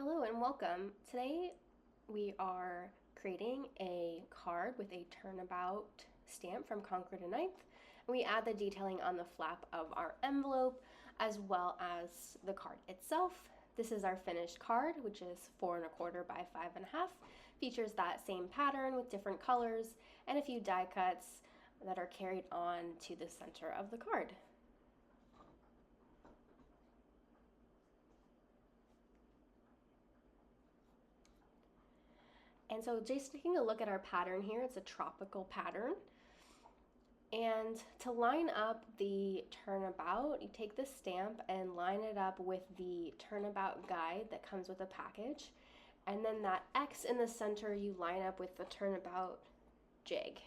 Hello and welcome. Today we are creating a card with a Turnabout stamp from Concord and Ninth. And we add the detailing on the flap of our envelope as well as the card itself. This is our finished card, which is 4¼ by 5½. Features that same pattern with different colors and a few die cuts that are carried on to the center of the card. And so just taking a look at our pattern here, it's a tropical pattern. And to line up the turnabout, you take the stamp and line it up with the turnabout guide that comes with the package. And then that X in the center, you line up with the turnabout jig.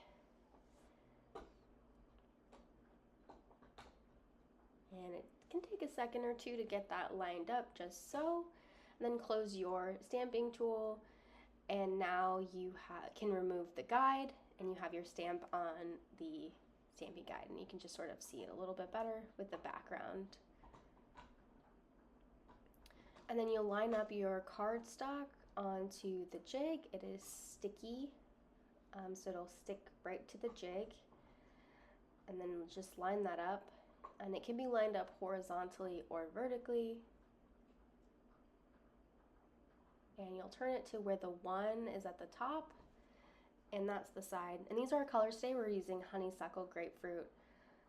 And it can take a second or two to get that lined up just so. And then close your stamping tool. And now you can remove the guide and you have your stamp on the stamping guide, and you can just sort of see it a little bit better with the background. And then you'll line up your cardstock onto the jig. It is sticky, so it'll stick right to the jig. And then just line that up, and it can be lined up horizontally or vertically. And you'll turn it to where the 1 is at the top, and that's the side. And these are our colors today. We're using honeysuckle, grapefruit,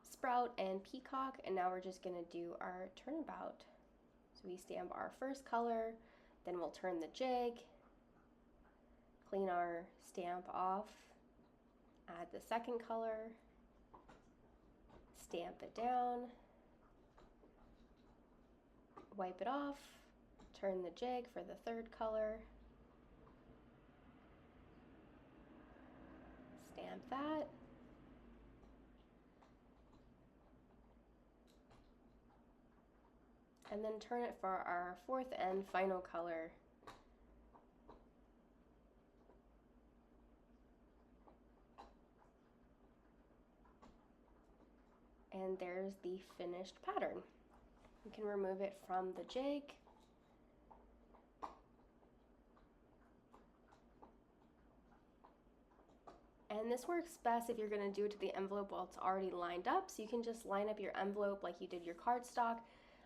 sprout, and peacock, and now we're just gonna do our turnabout. So we stamp our first color, then we'll turn the jig, clean our stamp off, add the second color, stamp it down, wipe it off, turn the jig for the third color, stamp that, and then turn it for our fourth and final color. And there's the finished pattern. You can remove it from the jig. And this works best if you're going to do it to the envelope while it's already lined up. So you can just line up your envelope like you did your cardstock.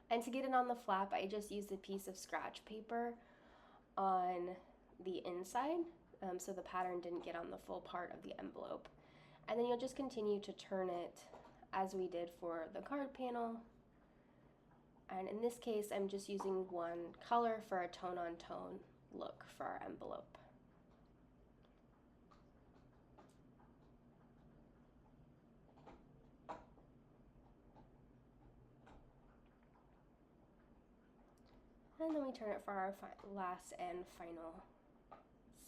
And to get it on the flap, I just used a piece of scratch paper on the inside, so the pattern didn't get on the full part of the envelope. And then you'll just continue to turn it as we did for the card panel. And in this case, I'm just using one color for a tone-on-tone look for our envelope. And then we turn it for our last and final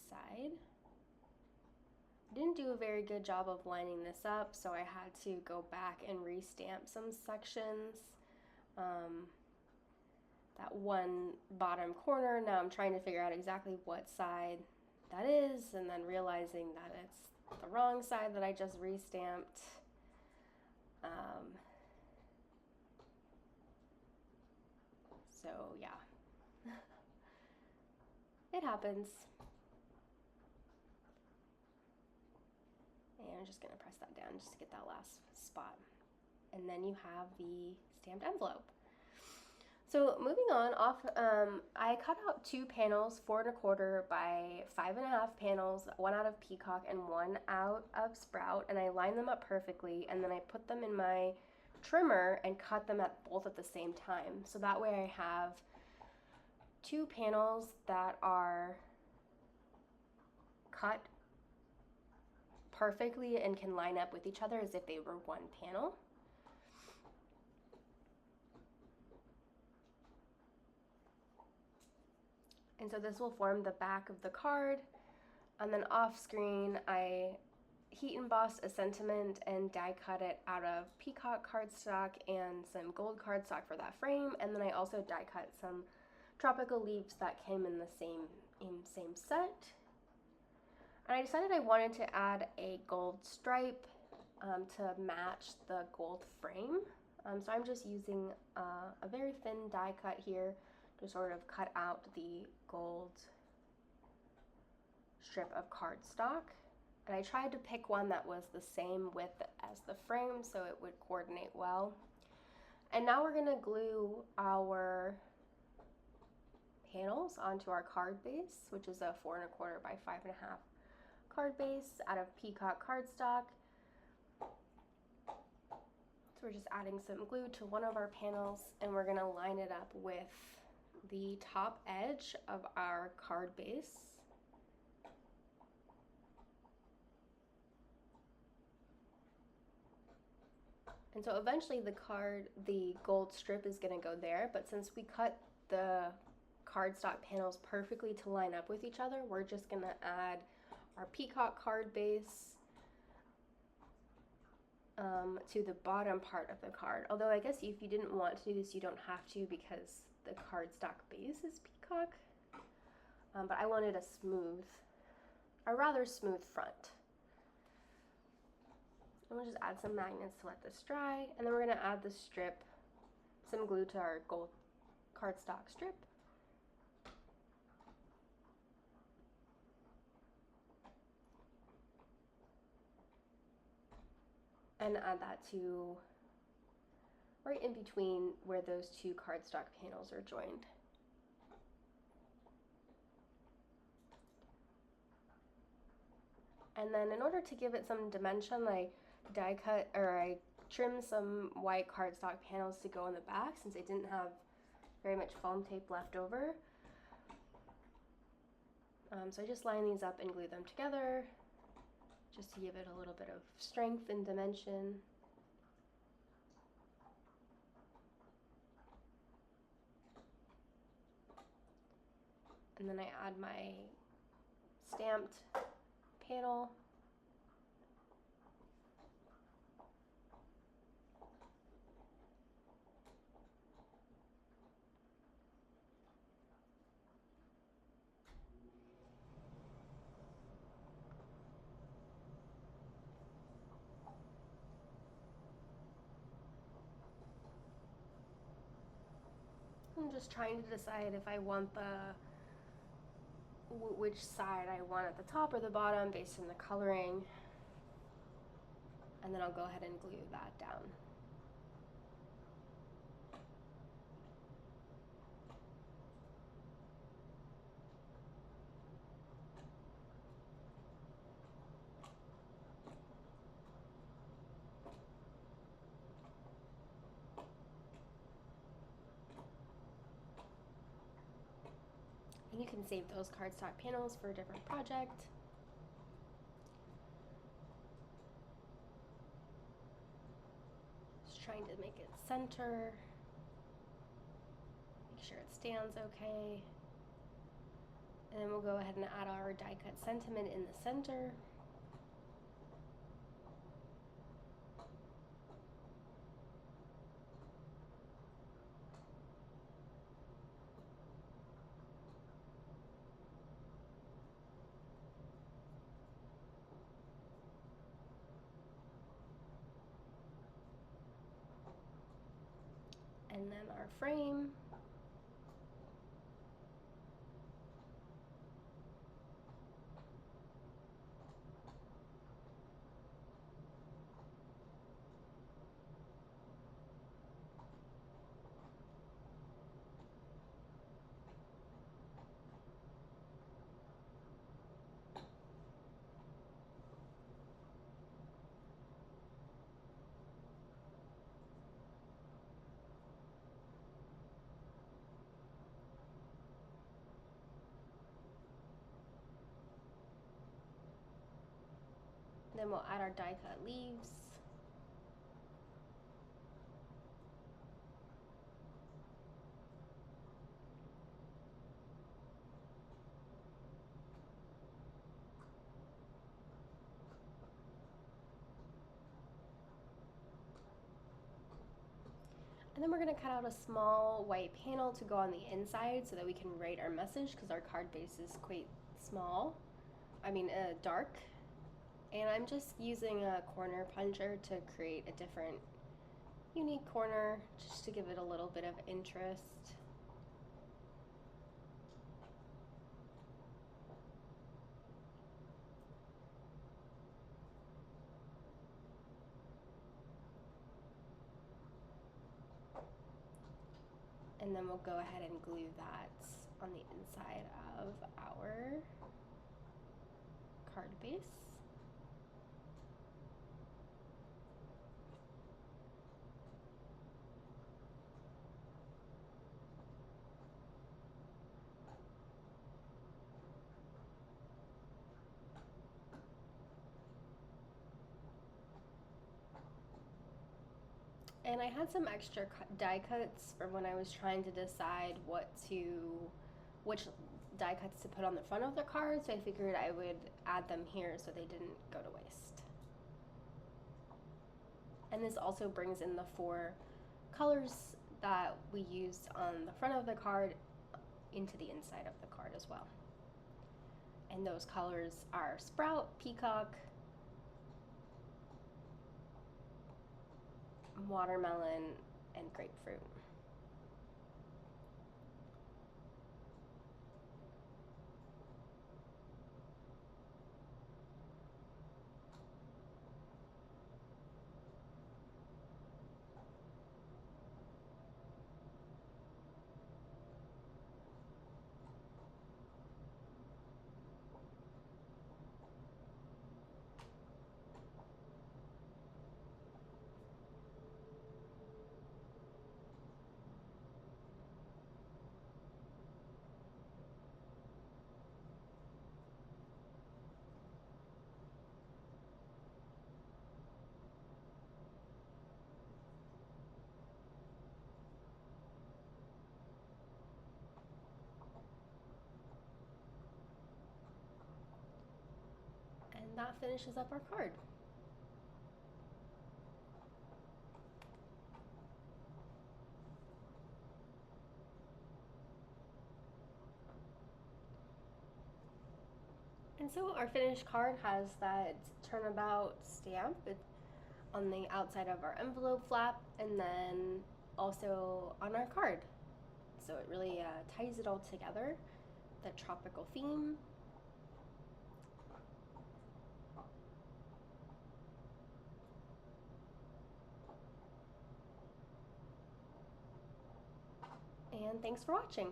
side. Didn't do a very good job of lining this up, so I had to go back and re-stamp some sections. That one bottom corner, now I'm trying to figure out exactly what side that is, and then realizing that it's the wrong side that I just re-stamped. So yeah. It happens. And I'm just going to press that down just to get that last spot. And then you have the stamped envelope. So moving on, I cut out 2 panels, 4¼ by 5½ panels, one out of peacock and one out of sprout, and I lined them up perfectly, and then I put them in my trimmer and cut them both at the same time. So that way I have 2 panels that are cut perfectly and can line up with each other as if they were one panel. And so this will form the back of the card. And then off screen, I heat embossed a sentiment and die cut it out of peacock cardstock and some gold cardstock for that frame. And then I also die cut some tropical leaves that came in the same set. And I decided I wanted to add a gold stripe to match the gold frame. So I'm just using a very thin die cut here to sort of cut out the gold strip of cardstock. And I tried to pick one that was the same width as the frame so it would coordinate well. And now we're gonna glue our panels onto our card base, which is a 4 1/4 by 5 1/2 card base out of peacock cardstock. So we're just adding some glue to one of our panels, and we're gonna line it up with the top edge of our card base. And so eventually the gold strip is gonna go there, but since we cut the cardstock panels perfectly to line up with each other, we're just gonna add our peacock card base to the bottom part of the card. Although I guess if you didn't want to do this, you don't have to because the cardstock base is peacock. But I wanted a rather smooth front. And we'll just add some magnets to let this dry, and then we're gonna add the strip, some glue to our gold cardstock strip. And add that to right in between where those two cardstock panels are joined. And then in order to give it some dimension, I trimmed some white cardstock panels to go in the back since I didn't have very much foam tape left over. So I just line these up and glue them together just to give it a little bit of strength and dimension. And then I add my stamped panel. I'm just trying to decide if I want which side I want at the top or the bottom based on the coloring, and then I'll go ahead and glue that down. And you can save those cardstock panels for a different project. Just trying to make it center. Make sure it stands okay. And then we'll go ahead and add our die cut sentiment in the center. And then our frame. Then we'll add our die cut leaves. And then we're going to cut out a small white panel to go on the inside so that we can write our message because our card base is quite dark. And I'm just using a corner puncher to create a different unique corner just to give it a little bit of interest. And then we'll go ahead and glue that on the inside of our card base. And I had some extra die cuts from when I was trying to decide which die cuts to put on the front of the card, so I figured I would add them here so they didn't go to waste. And this also brings in the 4 colors that we used on the front of the card into the inside of the card as well. And those colors are Sprout, Peacock, Watermelon, and Grapefruit. And that finishes up our card. And so our finished card has that Turnabout stamp on the outside of our envelope flap, and then also on our card. So it really ties it all together, the tropical theme. And thanks for watching.